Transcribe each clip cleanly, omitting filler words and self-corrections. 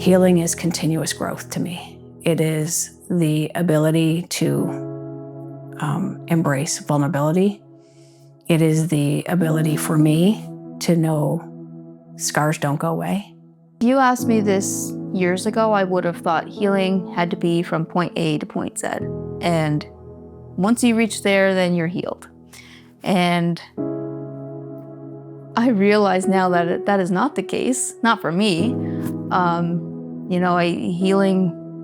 Healing is continuous growth to me. It is the ability to embrace vulnerability. It is the ability for me to know scars don't go away. If you asked me this years ago, I would have thought healing had to be from point A to point Z. And once you reach there, then you're healed. And I realize now that that is not the case, not for me. You know,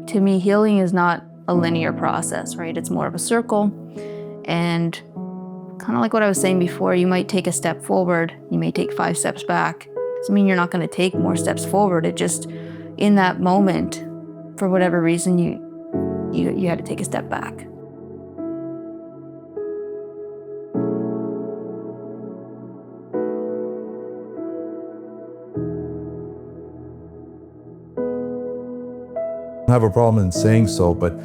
to me, healing is not a linear process, right? It's more of a circle. And kind of like what I was saying before, you might take a step forward, you may take 5 steps back. Doesn't mean you're not going to take more steps forward. It just, in that moment, for whatever reason, you had to take a step back. I have a problem in saying so, but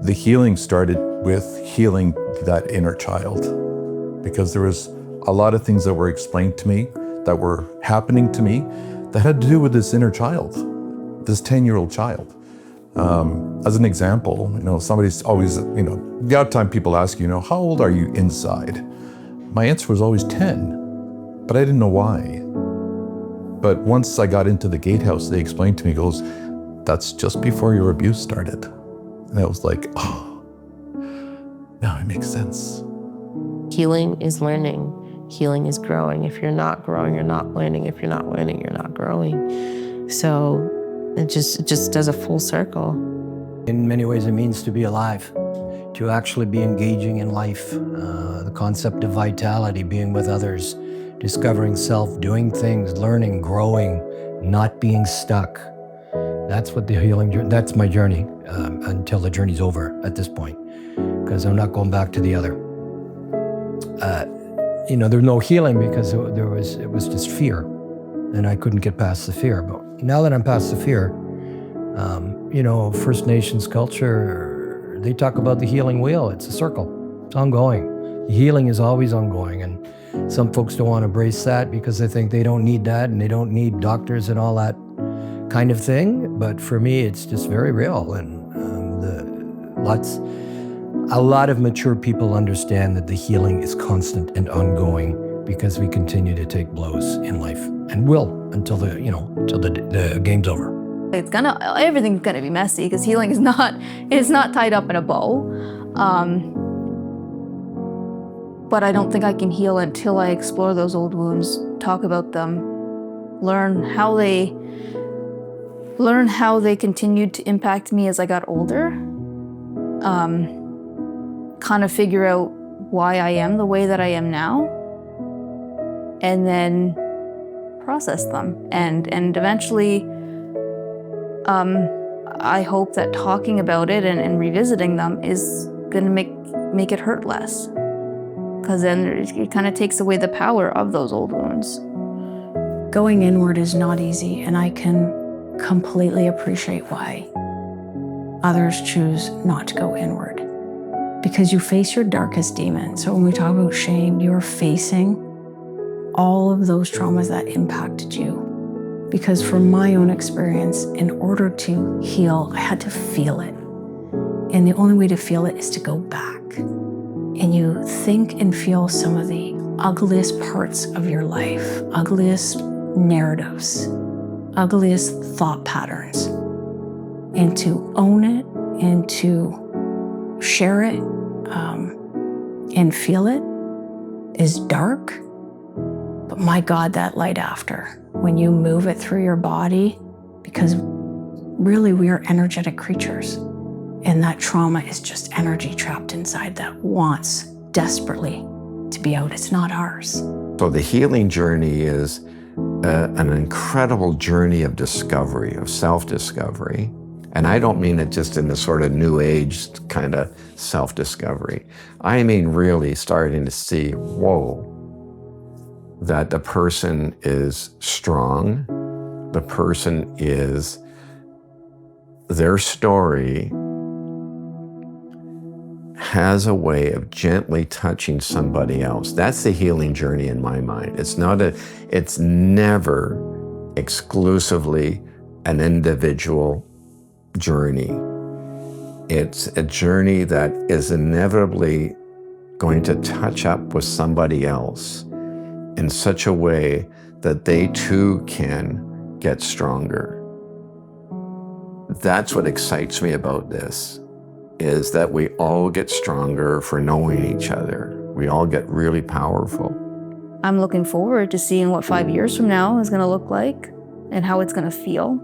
the healing started with healing that inner child, because there was a lot of things that were explained to me that were happening to me that had to do with this inner child, this 10-year-old child. As an example, you know, somebody's always, you know, the odd time people ask you know, how old are you inside? My answer was always 10, but I didn't know why. But once I got into the gatehouse, they explained to me, goes, that's just before your abuse started. And I was like, oh, now it makes sense. Healing is learning. Healing is growing. If you're not growing, you're not learning. If you're not learning, you're not growing. So it just does a full circle. In many ways, it means to be alive, to actually be engaging in life. The concept of vitality, being with others, discovering self, doing things, learning, growing, not being stuck. That's what the healing journey, that's my journey until the journey's over at this point, because I'm not going back to the other. You know, there's no healing because it was just fear, and I couldn't get past the fear. But now that I'm past the fear, you know, First Nations culture, they talk about the healing wheel. It's a circle. It's ongoing. The healing is always ongoing, and some folks don't want to embrace that because they think they don't need that and they don't need doctors and all that kind of thing. But for me, it's just very real, and a lot of mature people understand that the healing is constant and ongoing because we continue to take blows in life and will until the game's over. Everything's gonna be messy because healing is not tied up in a bow. But I don't think I can heal until I explore those old wounds, talk about them, learn how they continued to impact me as I got older. Kind of figure out why I am the way that I am now, and then process them. And eventually, I hope that talking about it and revisiting them is gonna make it hurt less. Because then it kind of takes away the power of those old wounds. Going inward is not easy, and I can completely appreciate why others choose not to go inward. Because you face your darkest demons. So when we talk about shame, you're facing all of those traumas that impacted you. Because from my own experience, in order to heal, I had to feel it. And the only way to feel it is to go back. And you think and feel some of the ugliest parts of your life, ugliest narratives, ugliest thought patterns. And to own it and to share it and feel it is dark, but my God, that light after, when you move it through your body, because really we are energetic creatures, and that trauma is just energy trapped inside that wants desperately to be out. It's not ours. So the healing journey is an incredible journey of discovery, of self-discovery. And I don't mean it just in the sort of new age kind of self-discovery. I mean really starting to see, whoa, that the person is strong, the person is, their story has a way of gently touching somebody else. That's the healing journey in my mind. It's never exclusively an individual journey. It's a journey that is inevitably going to touch up with somebody else in such a way that they too can get stronger. That's what excites me about this, is that we all get stronger for knowing each other. We all get really powerful. I'm looking forward to seeing what 5 years from now is going to look like and how it's going to feel.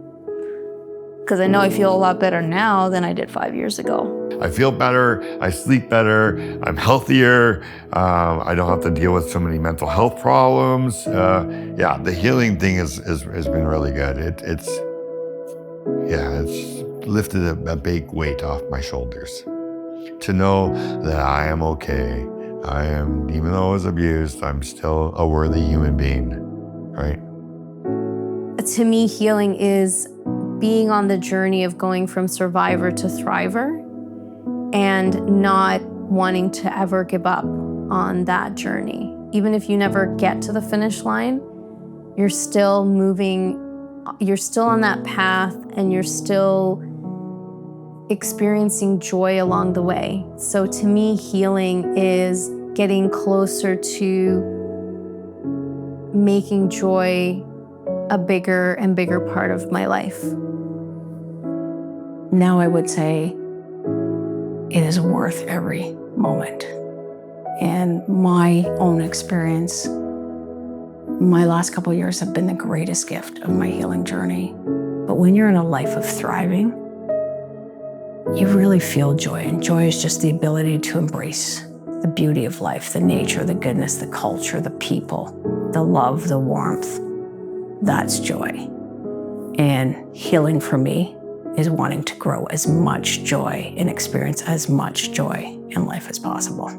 Because I know I feel a lot better now than I did 5 years ago. I feel better, I sleep better, I'm healthier, I don't have to deal with so many mental health problems. Yeah, the healing thing has been really good. It's lifted a big weight off my shoulders. To know that I am okay. I am, even though I was abused, I'm still a worthy human being, right? To me, healing is being on the journey of going from survivor to thriver and not wanting to ever give up on that journey. Even if you never get to the finish line, you're still moving, you're still on that path, and you're still experiencing joy along the way. So to me, healing is getting closer to making joy a bigger and bigger part of my life. Now I would say it is worth every moment. And my own experience, my last couple of years have been the greatest gift of my healing journey. But when you're in a life of thriving, you really feel joy. And joy is just the ability to embrace the beauty of life, the nature, the goodness, the culture, the people, the love, the warmth. That's joy. And healing for me is wanting to grow as much joy and experience as much joy in life as possible.